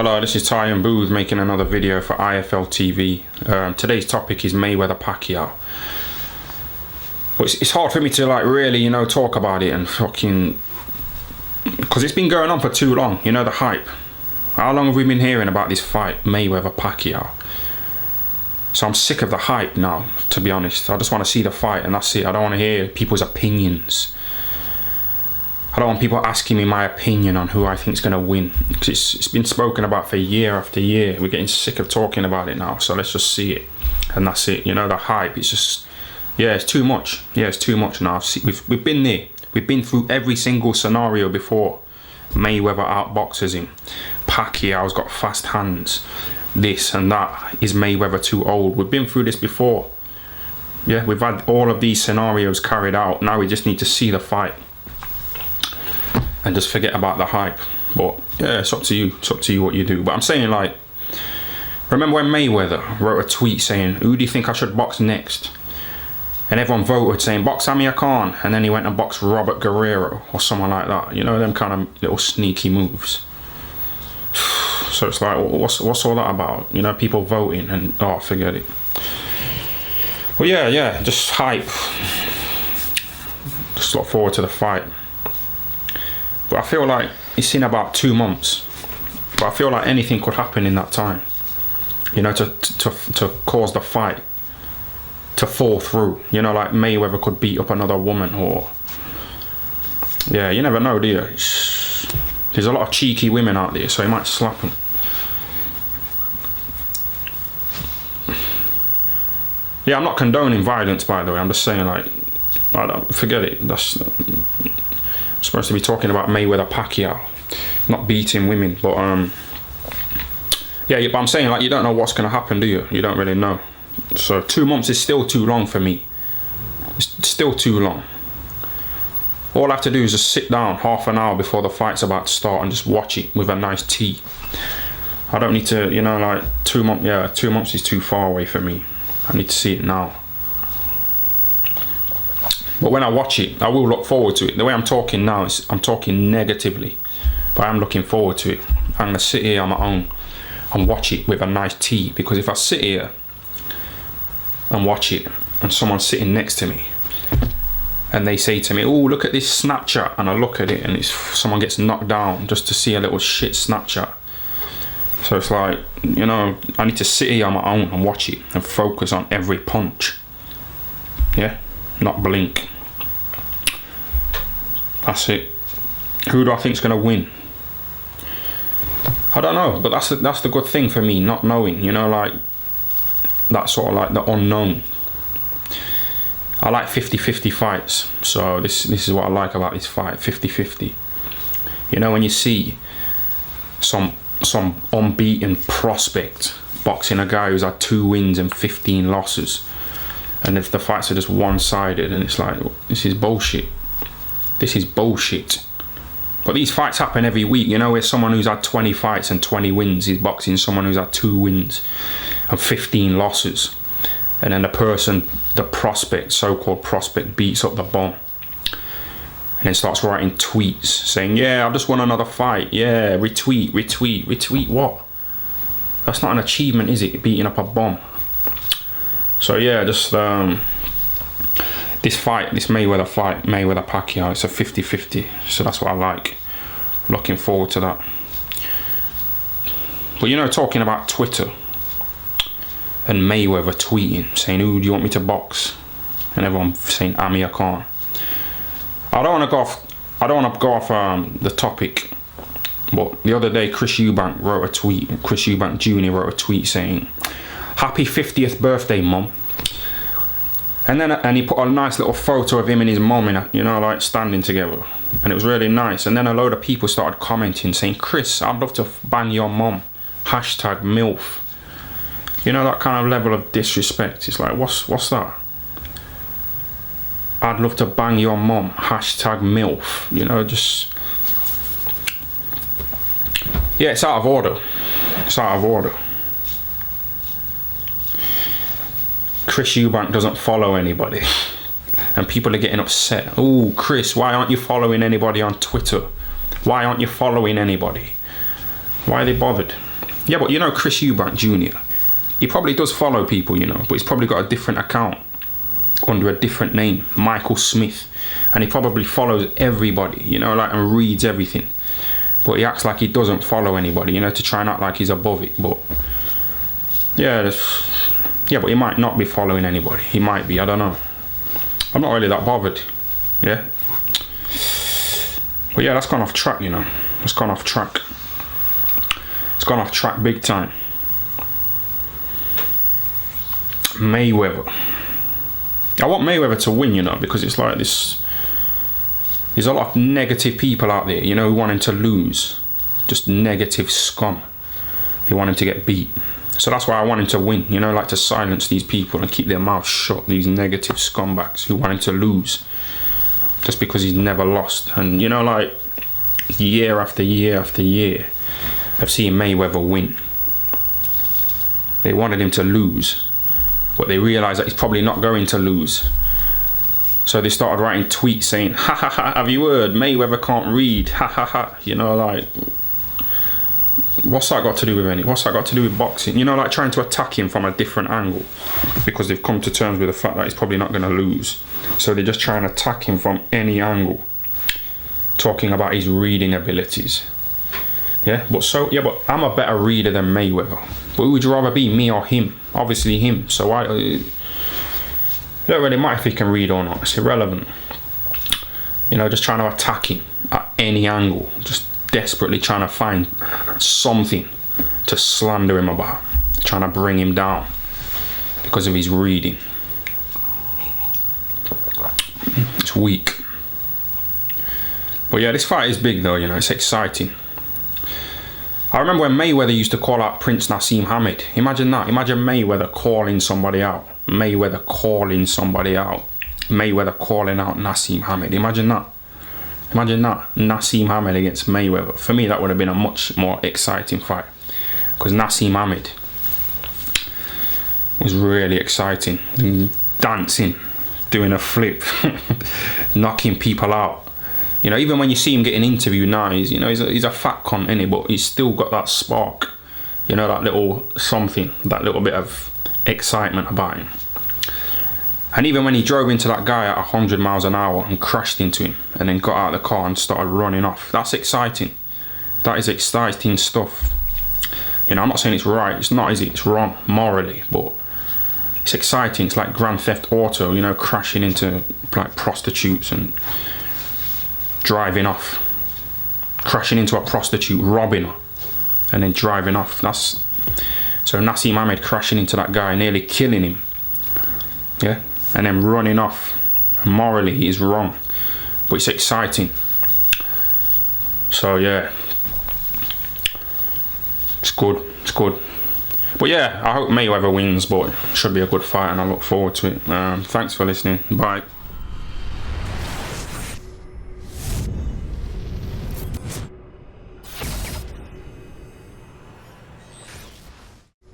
Hello, this is Tyan Booth making another video for IFL TV. Today's topic is Mayweather Pacquiao. But it's hard for me to really, talk about it and fucking... because it's been going on for too long, the hype. How long have we been hearing about this fight, Mayweather Pacquiao? So I'm sick of the hype now, to be honest. I just want to see the fight and that's it. I don't want to hear people's opinions. I don't want people asking me my opinion on who I think is going to win, because it's been spoken about for year after year. We're getting sick of talking about it now, so let's just see it, and that's it. The hype, it's just, it's too much. It's too much now. We've been there. We've been through every single scenario before. Mayweather outboxes him. Pacquiao's got fast hands. This and that. Is Mayweather too old? We've been through this before. Yeah, we've had all of these scenarios carried out. Now we just need to see the fight and just forget about the hype. But yeah, it's up to you. It's up to you what you do. But I'm saying, remember when Mayweather wrote a tweet saying, who do you think I should box next? And everyone voted saying box Amir Khan, and then he went and boxed Robert Guerrero or someone like that. Them kind of little sneaky moves. So it's like, what's all that about? People voting and forget it. Well, yeah, just hype. Just look forward to the fight. But I feel like it's in about 2 months. But I feel like anything could happen in that time. To cause the fight to fall through. Like Mayweather could beat up another woman, or... yeah, you never know, do you? There's a lot of cheeky women out there, so he might slap them. Yeah, I'm not condoning violence, by the way. I'm just saying, I don't forget it. That's... I'm supposed to be talking about Mayweather Pacquiao, not beating women, but but I'm saying, you don't know what's going to happen, do you? You don't really know. So 2 months is still too long for me. It's still too long. All I have to do is just sit down half an hour before the fight's about to start and just watch it with a nice tea. I don't need to, 2 months. Yeah, 2 months is too far away for me. I need to see it now. But when I watch it, I will look forward to it. The way I'm talking now is I'm talking negatively, but I'm looking forward to it. I'm gonna sit here on my own and watch it with a nice tea, because if I sit here and watch it and someone's sitting next to me and they say to me, oh, look at this Snapchat, and I look at it and someone gets knocked down just to see a little shit Snapchat. So it's like, I need to sit here on my own and watch it and focus on every punch. Yeah, not blink. That's it. Who do I think is going to win? I don't know, but that's the good thing for me, not knowing, that sort of the unknown. I like 50-50 fights, so this is what I like about this fight, 50-50. When you see some unbeaten prospect boxing a guy who's had 2 wins and 15 losses, and if the fights are just one-sided, and it's like, this is bullshit. This is bullshit. But these fights happen every week, where someone who's had 20 fights and 20 wins is boxing someone who's had 2 wins and 15 losses. And then the prospect, so-called prospect, beats up the bomb. And then starts writing tweets saying, yeah, I've just won another fight. Yeah, retweet. What? That's not an achievement, is it? Beating up a bomb. So yeah, just this Mayweather fight, Mayweather Pacquiao, it's a 50-50. So that's what I like. Looking forward to that. But talking about Twitter and Mayweather tweeting saying, who do you want me to box? And everyone saying Amir Khan. I don't want to go off the topic, but the other day Chris Eubank wrote a tweet. Chris Eubank Jr. wrote a tweet saying, happy 50th birthday, Mum. And he put a nice little photo of him and his mum in standing together, and it was really nice. And then a load of people started commenting saying, Chris, I'd love to bang your mum, #MILF. That kind of level of disrespect. It's like, what's that? I'd love to bang your mum, #MILF. Just... yeah, it's out of order. It's out of order. Chris Eubank doesn't follow anybody, and people are getting upset. Oh, Chris, why aren't you following anybody on Twitter? Why aren't you following anybody? Why are they bothered? Yeah, but you know Chris Eubank Jr., he probably does follow people, you know, but he's probably got a different account under a different name, Michael Smith, and he probably follows everybody, you know, like, and reads everything, but he acts like he doesn't follow anybody, you know, to try and act like he's above it. But yeah, but he might not be following anybody. He might be, I don't know. I'm not really that bothered. Yeah, but yeah, that's gone off track, you know. It's gone off track. It's gone off track big time. Mayweather. I want Mayweather to win, you know, because it's like this. There's a lot of negative people out there, you know, who want him to lose. Just negative scum. They want him to get beat. So that's why I want him to win, you know, like to silence these people and keep their mouths shut. These negative scumbags who want him to lose. Just because he's never lost. And, you know, like, year after year after year, I've seen Mayweather win. They wanted him to lose, but they realized that he's probably not going to lose. So they started writing tweets saying, ha ha ha, have you heard? Mayweather can't read, ha ha ha. You know, like, what's that got to do with what's that got to do with boxing? You know, like trying to attack him from a different angle because they've come to terms with the fact that he's probably not going to lose. So they're just trying to attack him from any angle, talking about his reading abilities. Yeah, but I'm a better reader than Mayweather. But who would you rather be, me or him? Obviously him. So it don't really matter if he can read or not. It's irrelevant. You know, just trying to attack him at any angle. Just desperately trying to find something to slander him about. Trying to bring him down because of his reading. It's weak. But yeah, this fight is big though, you know, it's exciting. I remember when Mayweather used to call out Prince Nassim Hamed. Imagine that. Imagine Mayweather calling somebody out. Mayweather calling somebody out. Mayweather calling out Nassim Hamed. Imagine that. Imagine that. Nassim Hamed against Mayweather. For me, that would have been a much more exciting fight. Because Nassim Hamed was really exciting. Dancing. Doing a flip. Knocking people out. You know, even when you see him getting interviewed now, he's a fat cunt, innit? But he's still got that spark, you know, that little something, that little bit of excitement about him. And even when he drove into that guy at 100 miles an hour and crashed into him and then got out of the car and started running off, that's exciting. That is exciting stuff. You know, I'm not saying it's right, it's not, is it? It's wrong morally, but it's exciting. It's like Grand Theft Auto, you know, crashing into like prostitutes and driving off, crashing into a prostitute, robbing her, and then driving off. That's so Nassim Hamed crashing into that guy, nearly killing him, yeah, and then running off. Morally, he is wrong, but it's exciting. So yeah, it's good. It's good. But yeah, I hope Mayweather wins, but it should be a good fight, and I look forward to it. Thanks for listening. Bye.